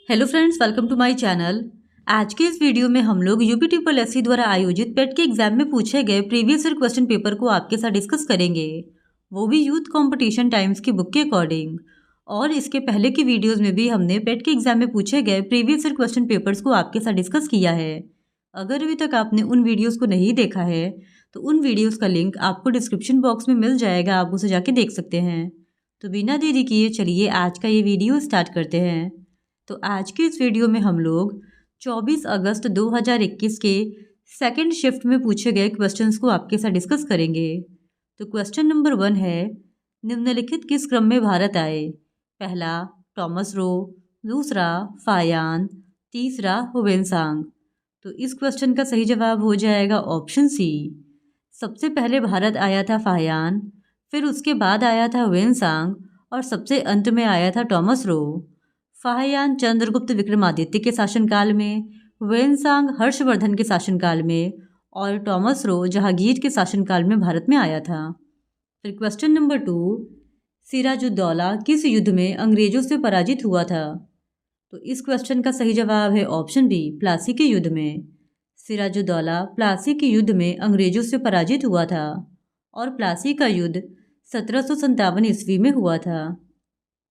Hello friends, welcome to my channel. आज के इस वीडियो में हम लोग यूपीट्रिपल द्वारा आयोजित पेट के एग्जाम में पूछे गए प्रीवियस ईयर क्वेश्चन पेपर को आपके साथ डिस्कस करेंगे, वो भी यूथ कंपटीशन टाइम्स की बुक के अकॉर्डिंग। और इसके पहले की वीडियोस में भी हमने पेट के एग्जाम में पूछे गए प्रीवियस ईयर क्वेश्चन पेपर्स को आपके साथ डिस्कस किया है। अगर अभी तक आपने उन वीडियोज़ को नहीं देखा है तो उन वीडियोज़ का लिंक आपको डिस्क्रिप्शन बॉक्स में मिल जाएगा, आप उसे जाके देख सकते हैं। तो बिना देरी किए चलिए आज का ये वीडियो स्टार्ट करते हैं। तो आज के इस वीडियो में हम लोग 24 अगस्त 2021 के सेकंड शिफ्ट में पूछे गए क्वेश्चंस को आपके साथ डिस्कस करेंगे। तो क्वेश्चन नंबर 1 है, निम्नलिखित किस क्रम में भारत आए? पहला टॉमस रो, दूसरा फायान, तीसरा हुवेनसांग। तो इस क्वेश्चन का सही जवाब हो जाएगा ऑप्शन सी। सबसे पहले भारत आया था फायान, फिर उसके बाद आया था हुवेनसांग और सबसे अंत में आया था टॉमस रो। फाहियान चंद्रगुप्त विक्रमादित्य के शासनकाल में, हुवेनसांग हर्षवर्धन के शासनकाल में और टॉमस रो जहांगीर के शासनकाल में भारत में आया था। फिर क्वेश्चन नंबर 2, सिराजुद्दौला किस युद्ध में अंग्रेजों से पराजित हुआ था? तो इस क्वेश्चन का सही जवाब है ऑप्शन बी, प्लासी के युद्ध में। सिराजुद्दौला प्लासी के युद्ध में अंग्रेजों से पराजित हुआ था और प्लासी का युद्ध 1757 ईस्वी में हुआ था।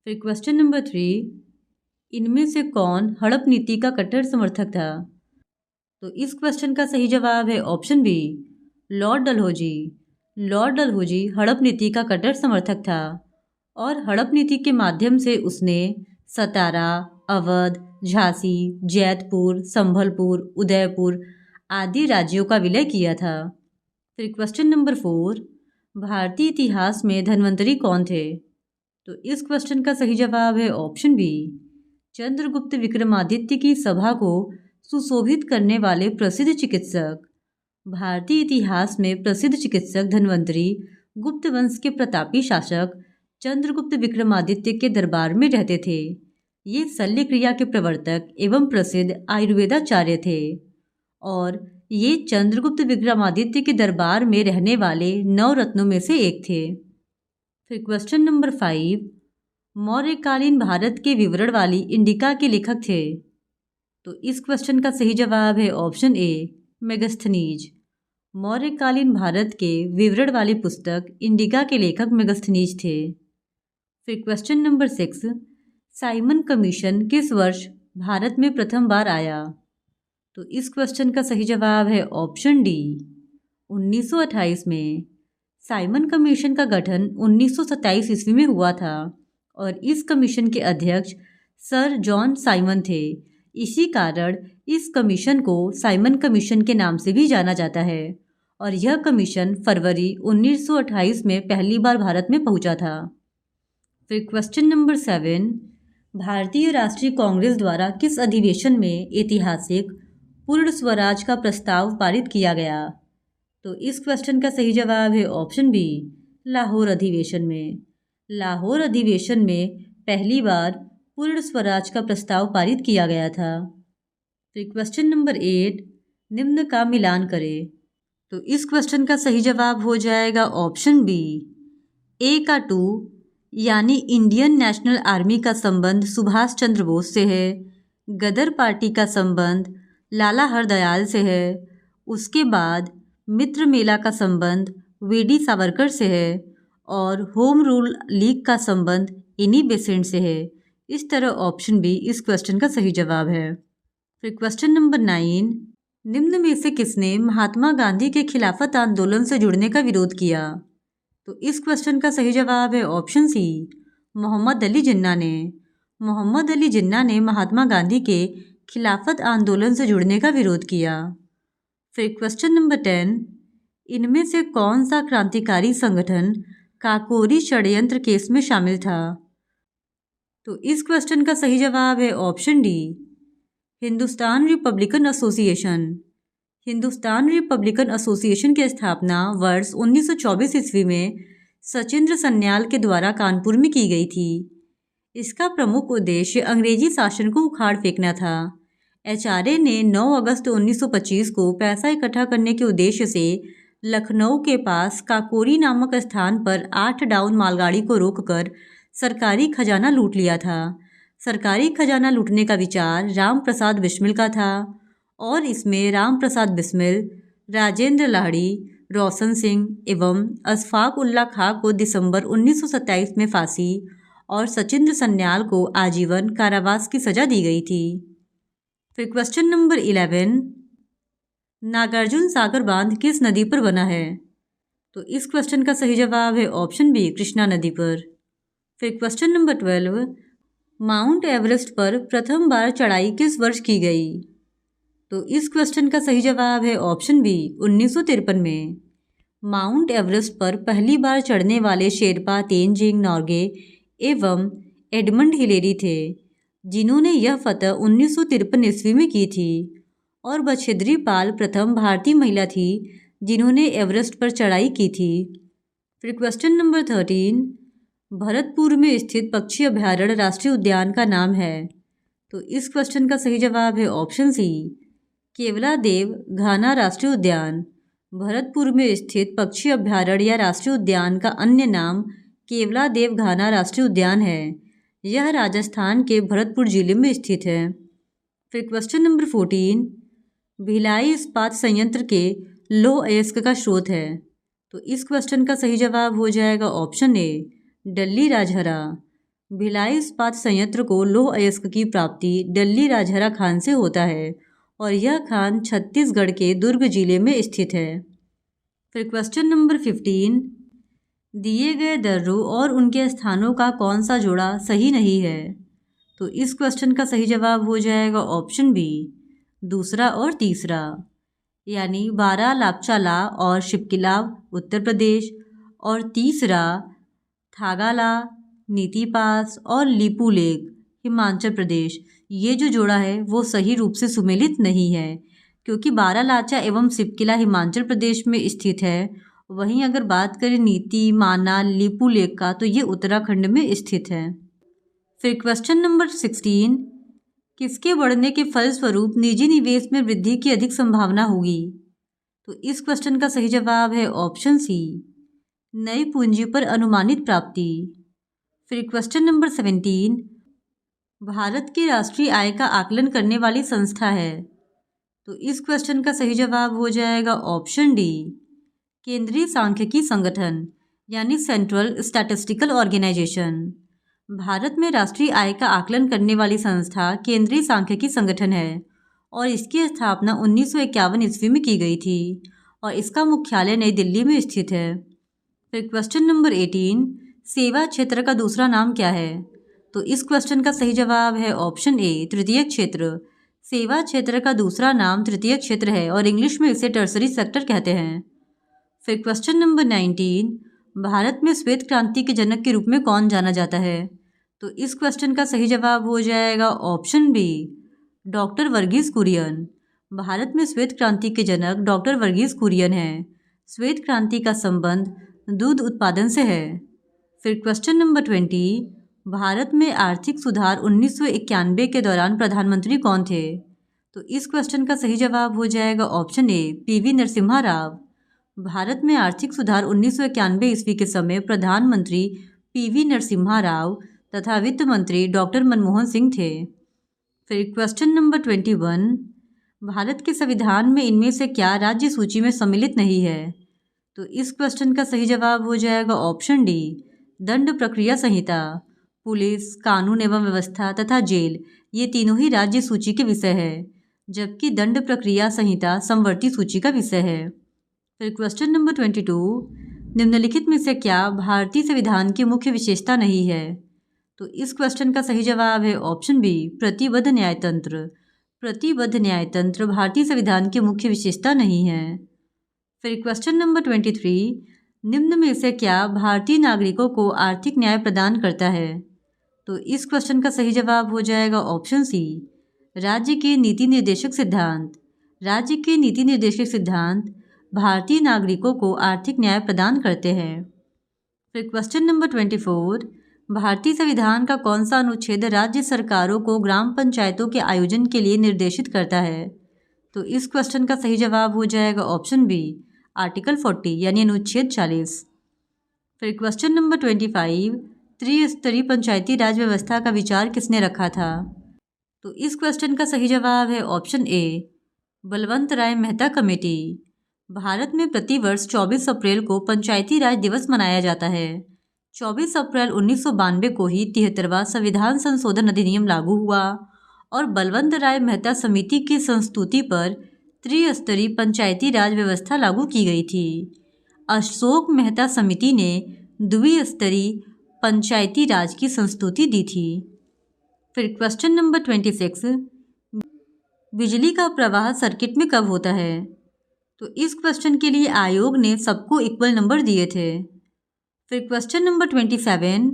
फिर क्वेश्चन नंबर 3, इनमें से कौन हड़प नीति का कट्टर समर्थक था? तो इस क्वेश्चन का सही जवाब है option B, Lord Dalhousie. Lord Dalhousie हड़प नीति का कट्टर समर्थक था और हड़प नीति के माध्यम से उसने सतारा, अवध, झांसी, जैतपुर, संभलपुर, उदयपुर आदि राज्यों का विलय किया था। फिर क्वेश्चन नंबर 4, भारतीय इतिहास में धन्वंतरी कौन थे? तो इस क्वेश्चन का सही जवाब है ऑप्शन बी, चंद्रगुप्त विक्रमादित्य की सभा को सुशोभित करने वाले प्रसिद्ध चिकित्सक। भारतीय इतिहास में प्रसिद्ध चिकित्सक धन्वंतरी गुप्त वंश के प्रतापी शासक चंद्रगुप्त विक्रमादित्य के दरबार में रहते थे। ये शल्य क्रिया के प्रवर्तक एवं प्रसिद्ध आयुर्वेदाचार्य थे और ये चंद्रगुप्त विक्रमादित्य के दरबार में रहने वाले 9 रत्नों में से एक थे। फिर क्वेश्चन नंबर 5, मौर्यकालीन भारत के विवरण वाली इंडिका के लेखक थे। तो इस क्वेश्चन का सही जवाब है ऑप्शन ए, मेगस्थनीज। मौर्यकालीन भारत के विवरण वाली पुस्तक इंडिका के लेखक मेगस्थनीज थे। फिर क्वेश्चन नंबर 6, साइमन कमीशन किस वर्ष भारत में प्रथम बार आया? तो इस क्वेश्चन का सही जवाब है ऑप्शन डी, 1928 में। साइमन कमीशन का गठन 1927 ईस्वी में हुआ था और इस कमीशन के अध्यक्ष सर जॉन साइमन थे। इसी कारण इस कमीशन को साइमन कमीशन के नाम से भी जाना जाता है और यह कमीशन फरवरी 1928 में पहली बार भारत में पहुंचा था। फिर क्वेश्चन नंबर 7, भारतीय राष्ट्रीय कांग्रेस द्वारा किस अधिवेशन में ऐतिहासिक पूर्ण स्वराज का प्रस्ताव पारित किया गया? तो इस क्वेश्चन का सही जवाब है ऑप्शन बी, लाहौर अधिवेशन में। लाहौर अधिवेशन में पहली बार पूर्ण स्वराज का प्रस्ताव पारित किया गया था। फिर क्वेश्चन नंबर 8, निम्न का मिलान करें। तो इस क्वेश्चन का सही जवाब हो जाएगा ऑप्शन बी, ए का 2 यानी इंडियन नेशनल आर्मी का संबंध सुभाष चंद्र बोस से है, गदर पार्टी का संबंध लाला हरदयाल से है, उसके बाद मित्र मेला का संबंध वीडी सावरकर से है और होम रूल लीग का संबंध एनी बेसेंट से है। इस तरह ऑप्शन बी इस क्वेश्चन का सही जवाब है। फिर क्वेश्चन नंबर 9, निम्न में से किसने महात्मा गांधी के खिलाफत आंदोलन से जुड़ने का विरोध किया? तो इस क्वेश्चन का सही जवाब है ऑप्शन सी, मोहम्मद अली जिन्ना ने। मोहम्मद अली जिन्ना ने महात्मा गांधी के खिलाफत आंदोलन से जुड़ने का विरोध किया। फिर क्वेश्चन नंबर 10, इनमें से कौन सा क्रांतिकारी संगठन काकोरी षड्यंत्र केस में शामिल था? तो इस क्वेश्चन का सही जवाब है option D, Hindustan Republican association. Hindustan Republican association की स्थापना वर्ष 1924 ईस्वी में सचिंद्र सन्याल के द्वारा कानपुर में की गई थी। इसका प्रमुख उद्देश्य अंग्रेजी शासन को उखाड़ फेंकना था। एचआरए ने 9 अगस्त 1925 को पैसा इकट्ठा करने के उद्देश्य से लखनऊ के पास काकोरी नामक स्थान पर 8 डाउन मालगाड़ी को रोककर सरकारी खजाना लूट लिया था। सरकारी खजाना लूटने का विचार राम प्रसाद बिस्मिल का था और इसमें राम प्रसाद बिस्मिल, राजेंद्र लाहिड़ी, रोशन सिंह एवं अशफाक उल्ला खां को दिसंबर 1927 में फांसी और सचिंद्र सन्याल को आजीवन कारावास की सजा दी गई थी। फिर क्वेश्चन नंबर 11, नागार्जुन सागर बांध किस नदी पर बना है? तो इस क्वेश्चन का सही जवाब है ऑप्शन बी, कृष्णा नदी पर। फिर क्वेश्चन नंबर 12, माउंट एवरेस्ट पर प्रथम बार चढ़ाई किस वर्ष की गई? तो इस क्वेश्चन का सही जवाब है ऑप्शन बी, 1953 में। माउंट एवरेस्ट पर पहली बार चढ़ने वाले शेरपा तेनजिंग नोर्गे एवं एडमंड हिलेरी थे, जिन्होंने यह फतह 1953 ईस्वी में की थी और बछेद्री पाल प्रथम भारतीय महिला थी जिन्होंने एवरेस्ट पर चढ़ाई की थी। फिर क्वेश्चन नंबर 13, भरतपुर में स्थित पक्षी अभयारण्य राष्ट्रीय उद्यान का नाम है? तो इस क्वेश्चन का सही जवाब है ऑप्शन सी, केवलादेव घाना राष्ट्रीय उद्यान। भरतपुर में स्थित पक्षी अभयारण्य या राष्ट्रीय उद्यान का अन्य नाम केवलादेव घाना राष्ट्रीय उद्यान है। यह राजस्थान के भरतपुर जिले में स्थित है। फिर क्वेश्चन नंबर 14, भिलाई इस्पात संयंत्र के लौह अयस्क का स्रोत है? तो इस क्वेश्चन का सही जवाब हो जाएगा ऑप्शन ए, डल्ली राजहरा। भिलाई इस्पात संयंत्र को लौह अयस्क की प्राप्ति डल्ली राजहरा खान से होता है और यह खान छत्तीसगढ़ के दुर्ग जिले में स्थित है। फिर क्वेश्चन नंबर 15, दिए गए दर्रों और उनके स्थानों का कौन सा जोड़ा सही नहीं है? तो इस क्वेश्चन का सही जवाब हो जाएगा ऑप्शन बी, दूसरा और तीसरा, यानी बारा लापचाला और शिपकिला उत्तर प्रदेश और तीसरा थागाला, नीति पास और लिपू लेक हिमाचल प्रदेश। ये जो जोड़ा है वो सही रूप से सुमेलित नहीं है क्योंकि बारालाचा एवं शिपकिला हिमाचल प्रदेश में स्थित है। वहीं अगर बात करें नीति, माना, लिपू लेक का तो ये उत्तराखंड में स्थित है। फिर क्वेश्चन नंबर 16, किसके बढ़ने के फलस्वरूप निजी निवेश में वृद्धि की अधिक संभावना होगी? तो इस क्वेश्चन का सही जवाब है ऑप्शन सी, नई पूंजी पर अनुमानित प्राप्ति। फिर क्वेश्चन नंबर 17, भारत की राष्ट्रीय आय का आकलन करने वाली संस्था है? तो इस क्वेश्चन का सही जवाब हो जाएगा ऑप्शन डी, केंद्रीय सांख्यिकी संगठन यानी सेंट्रल स्टैटिस्टिकल ऑर्गेनाइजेशन। भारत में राष्ट्रीय आय का आकलन करने वाली संस्था केंद्रीय सांख्यिकी संगठन है और इसकी स्थापना 1951 ईस्वी में की गई थी और इसका मुख्यालय नई दिल्ली में स्थित है। फिर क्वेश्चन नंबर 18, सेवा क्षेत्र का दूसरा नाम क्या है? तो इस क्वेश्चन का सही जवाब है ऑप्शन ए, तृतीय क्षेत्र। सेवा क्षेत्र का दूसरा नाम तृतीय क्षेत्र है और इंग्लिश में इसे टर्सरी सेक्टर कहते हैं। फिर क्वेश्चन नंबर 19, भारत में श्वेत क्रांति के जनक के रूप में कौन जाना जाता है? तो इस क्वेश्चन का सही जवाब हो जाएगा option B, doctor Verghese Kurien. Bharat में श्वेत क्रांति के जनक डॉक्टर वर्गीस कुरियन हैं। श्वेत क्रांति का संबंध दूध उत्पादन से है। फिर क्वेश्चन नंबर 20, भारत में आर्थिक सुधार 1991 के दौरान प्रधानमंत्री कौन थे? तो इस क्वेश्चन का सही जवाब हो जाएगा option A, PV Narasimha Rao. Bharat में आर्थिक सुधार 1991 ईस्वी के समय प्रधानमंत्री पीवी नरसिम्हा राव तथा वित्त मंत्री डॉक्टर मनमोहन सिंह थे। फिर क्वेश्चन नंबर 21, भारत के संविधान में इनमें से क्या राज्य सूची में सम्मिलित नहीं है? तो इस क्वेश्चन का सही जवाब हो जाएगा ऑप्शन डी, दंड प्रक्रिया संहिता। पुलिस, कानून एवं व्यवस्था तथा जेल ये तीनों ही राज्य सूची के विषय है, जबकि दंड प्रक्रिया संहिता समवर्ती सूची का विषय है। फिर क्वेश्चन नंबर 22, निम्नलिखित में से क्या भारतीय संविधान की मुख्य विशेषता नहीं है? तो इस क्वेश्चन का सही जवाब है ऑप्शन बी, प्रतिबद्ध न्यायतंत्र। प्रतिबद्ध न्यायतंत्र भारतीय संविधान की मुख्य विशेषता नहीं है। फिर क्वेश्चन नंबर 23, निम्न में से क्या भारतीय नागरिकों को आर्थिक न्याय प्रदान करता है? तो इस क्वेश्चन का सही जवाब हो जाएगा ऑप्शन सी, राज्य के नीति निर्देशक सिद्धांत। राज्य के नीति निर्देशक सिद्धांत भारतीय नागरिकों को आर्थिक न्याय प्रदान करते हैं। फिर क्वेश्चन नंबर 24, भारतीय संविधान का कौन सा अनुच्छेद राज्य सरकारों को ग्राम पंचायतों के आयोजन के लिए निर्देशित करता है? तो इस क्वेश्चन का सही जवाब हो जाएगा ऑप्शन बी, आर्टिकल 40 यानी अनुच्छेद 40। फिर क्वेश्चन नंबर 25, त्रिस्तरीय पंचायती राज व्यवस्था का विचार किसने रखा था? तो इस क्वेश्चन का सही जवाब है option A, Balwant Rai Mehta committee. Bharat में प्रतिवर्ष 24 अप्रैल को पंचायती राज दिवस मनाया जाता है। 24 अप्रैल 1992 को ही 73वां संविधान संशोधन अधिनियम लागू हुआ और बलवंत राय मेहता समिति की संस्तुति पर त्रिस्तरीय पंचायती राज व्यवस्था लागू की गई थी। अशोक मेहता समिति ने द्विस्तरीय पंचायती राज की संस्तुति दी थी। फिर क्वेश्चन नंबर 26, बिजली का प्रवाह सर्किट में कब होता है? तो इस क्वेश्चन के लिए आयोग ने सबको इक्वल नंबर दिए थे। फिर क्वेश्चन नंबर 27,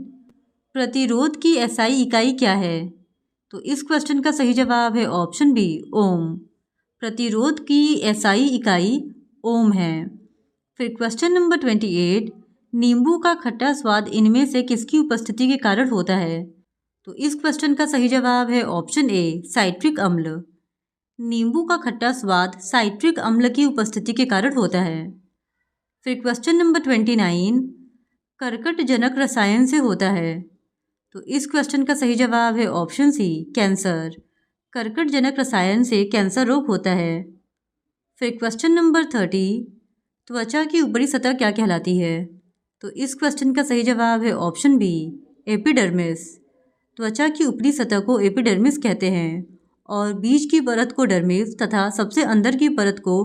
प्रतिरोध की एसआई इकाई क्या है? तो इस क्वेश्चन का सही जवाब है ऑप्शन बी, ओम। प्रतिरोध की एसआई इकाई ओम है। फिर क्वेश्चन नंबर 28, नींबू का खट्टा स्वाद इनमें से किसकी उपस्थिति के कारण होता है? तो इस क्वेश्चन का सही जवाब है ऑप्शन ए, साइट्रिक अम्ल। नींबू का खट्टा स्वाद साइट्रिक अम्ल की उपस्थिति के कारण होता है। फिर क्वेश्चन नंबर 29, कर्कटजनक रसायन से होता है। तो इस क्वेश्चन का सही जवाब है ऑप्शन सी, कैंसर। कर्कटजनक रसायन से कैंसर रोग होता है। फिर क्वेश्चन नंबर 30, त्वचा की ऊपरी सतह क्या कहलाती है? तो इस क्वेश्चन का सही जवाब है ऑप्शन बी, एपिडर्मिस। त्वचा की ऊपरी सतह को एपिडर्मिस कहते हैं और बीच की परत को डर्मिस तथा सबसे अंदर की परत को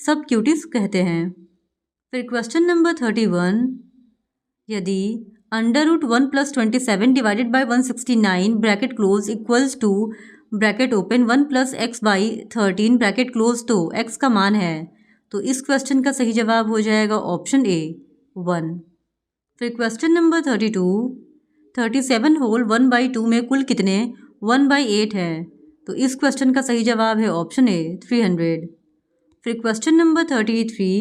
सबक्यूटिस कहते हैं। फिर क्वेश्चन नंबर 31, यदि √1 + 27 divided by 169 bracket close equals to bracket open 1 + x/13 bracket close तो x का मान है, तो इस क्वेश्चन का सही जवाब हो जाएगा ऑप्शन ए, 1। फिर क्वेश्चन नंबर 32, 37 होल 1/2 में कुल कितने 1/8 है? तो इस क्वेश्चन का सही जवाब है ऑप्शन ए, 300। फिर question number 33,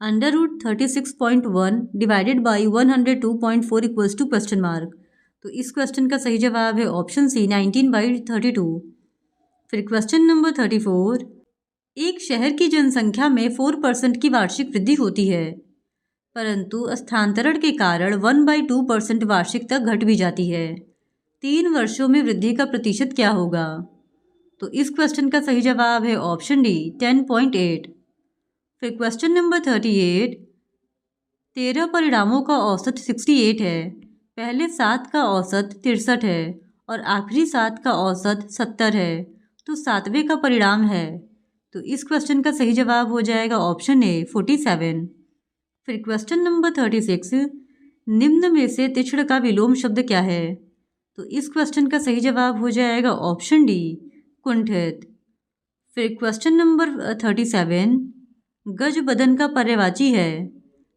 √36.1 divided by 102.4 equals to question mark. तो इस क्वेश्चन का सही जवाब है ऑप्शन सी, 19/32। फिर क्वेश्चन नंबर 34, एक शहर की जनसंख्या में 4% की वार्षिक वृद्धि होती है, परंतु स्थानांतरण के कारण 1/2% वार्षिक तक घट भी जाती है। 3 वर्षों में वृद्धि का प्रतिशत क्या होगा? तो इस क्वेश्चन का सही जवाब है ऑप्शन डी, 10.8। फिर क्वेश्चन नंबर 38, 13 परिणामों का औसत 68 है, पहले 7 का औसत 63 है और आखिरी 7 का औसत 70 है, तो 7वें का परिणाम है। तो इस क्वेश्चन का सही जवाब हो जाएगा ऑप्शन ए, 47। फिर क्वेश्चन नंबर 36, निम्न में से तीक्ष्ण का विलोम शब्द क्या है? तो इस क्वेश्चन का सही जवाब हो जाएगा ऑप्शन डी, कुंठित। फिर क्वेश्चन नंबर 37, गज बदन का पर्यायवाची है,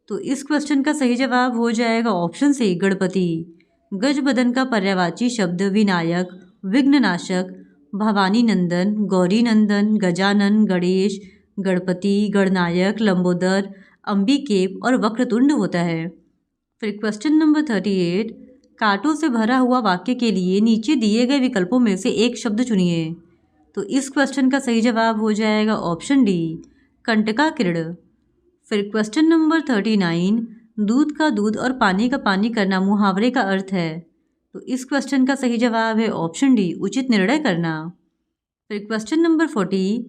तो इस क्वेश्चन का सही जवाब हो जाएगा ऑप्शन सी, गणपति। गज बदन का पर्यायवाची शब्द विनायक, विघ्ननाशक, भवानी नंदन, गौरी नंदन, गजानन, गणेश, गणपति, गणनायक, लंबोदर, अंबिकेप और वक्रतुंड होता है। फिर क्वेश्चन नंबर 38, कांटों से भरा हुआ वाक्य के लिए नीचे दिए गए विकल्पों में से एक शब्द चुनिए। तो इस क्वेश्चन का सही जवाब हो जाएगा ऑप्शन डी, कंटकाकीर्ण। फिर क्वेश्चन नंबर 39, दूध का दूध और पानी का पानी करना मुहावरे का अर्थ है, तो इस क्वेश्चन का सही जवाब है ऑप्शन डी, उचित निर्णय करना। फिर क्वेश्चन नंबर 40,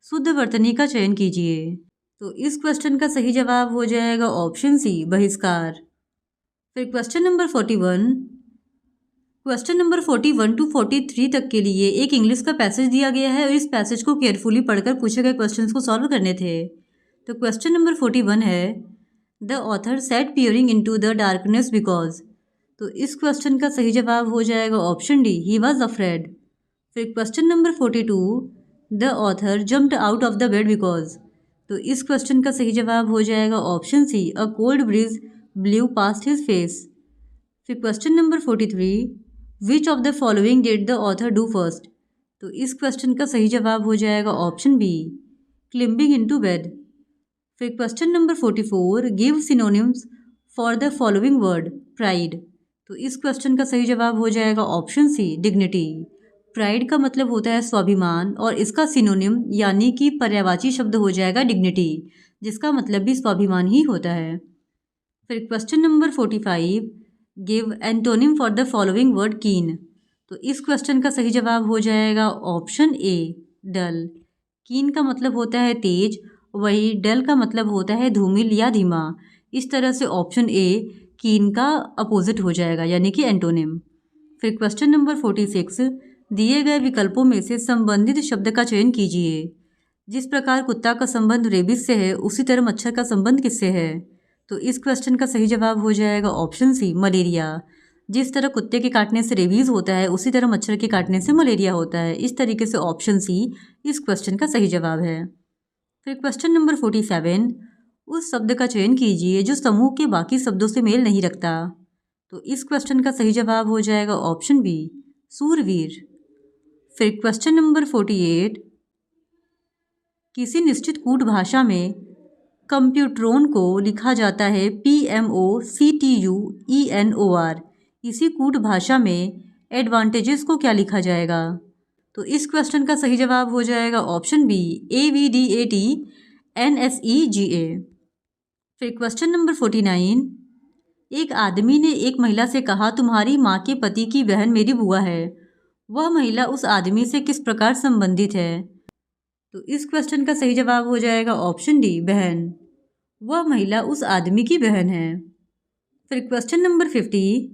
शुद्ध वर्तनी का चयन कीजिए। तो इस क्वेश्चन का सही जवाब हो जाएगा ऑप्शन सी, बहिष्कार। फिर question number 41, question number 41 to 43 तक के लिए एक इंग्लिश का पैसेज दिया गया है और इस पैसेज को केयरफुली पढ़कर पूछे गए क्वेश्चंस को सॉल्व करने थे। तो क्वेश्चन नंबर 41 है, the author sat peering into the darkness because. तो इस क्वेश्चन का सही जवाब हो जाएगा option D, he was afraid. फिर question number 42, the author jumped out of the bed because. तो इस क्वेश्चन का सही जवाब हो जाएगा option C, a cold breeze blew past his face. फिर question number 43, which of the following did the author do first. तो इस क्वेश्चन का सही जवाब हो जाएगा option B, climbing into bed. फिर question number 44, give synonyms for the following word pride. तो इस क्वेश्चन का सही जवाब हो जाएगा ऑप्शन सी, डिग्निटी। प्राइड का मतलब होता है स्वाभिमान और इसका सिनोनिम यानी कि पर्यायवाची शब्द हो जाएगा डिग्निटी, जिसका मतलब भी स्वाभिमान ही होता है। फिर question number 45, give antonym for the following word कीन। तो इस क्वेश्चन का सही जवाब हो जाएगा ऑप्शन ए डल। कीन का मतलब होता है तेज, वही डल का मतलब होता है धूमिल या धीमा। इस तरह से ऑप्शन ए कीन का अपोजिट हो जाएगा यानी कि एंटोनिम। फिर क्वेश्चन नंबर 46, दिए गए विकल्पों में से संबंधित शब्द का चयन कीजिए। जिस प्रकार कुत्ता का संबंध रेबिस से है उसी तरह मच्छर का संबंध किससे है? तो इस क्वेश्चन का सही जवाब हो जाएगा ऑप्शन सी मलेरिया। जिस तरह कुत्ते के काटने से रेबीज होता है उसी तरह मच्छर के काटने से मलेरिया होता है। इस तरीके से ऑप्शन सी इस क्वेश्चन का सही जवाब है। फिर क्वेश्चन नंबर 47, उस शब्द का चयन कीजिए जो समूह के बाकी शब्दों से मेल नहीं रखता। तो इस क्वेश्चन का सही जवाब हो जाएगा ऑप्शन बी सूरवीर। फिर क्वेश्चन नंबर 48, किसी निश्चित कूट भाषा में कंप्यूट्रोन को लिखा जाता है PMOCTUENOR। इसी कूट भाषा में एडवांटेजेस को क्या लिखा जाएगा? तो इस क्वेश्चन का सही जवाब हो जाएगा ऑप्शन बी AVDATNSEGA। फिर क्वेश्चन नंबर 49, एक आदमी ने एक महिला से कहा तुम्हारी माँ के पति की बहन मेरी बुआ है। वह महिला उस आदमी से किस प्रकार संबंधित है? तो इस क्वेश्चन का सही जवाब हो जाएगा ऑप्शन डी बहन। वह महिला उस आदमी की बहन है। फिर क्वेश्चन नंबर 50,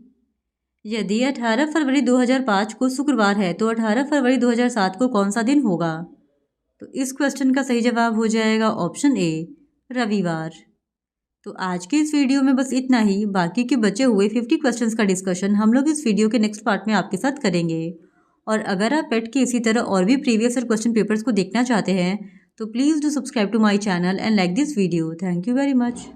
यदि 18 फरवरी 2005 को शुक्रवार है तो 18 फरवरी 2007 को कौन सा दिन होगा? तो इस क्वेश्चन का सही जवाब हो जाएगा ऑप्शन ए रविवार। तो आज के इस वीडियो में बस इतना ही। बाकी के बचे हुए 50 क्वेश्चंस का डिस्कशन हम लोग इस वीडियो के नेक्स्ट पार्ट में आपके साथ करेंगे। और अगर आप पेट के इसी तरह और भी प्रीवियस ईयर क्वेश्चन पेपर्स को देखना चाहते हैं तो please do subscribe to my channel and like this video. Thank you very much.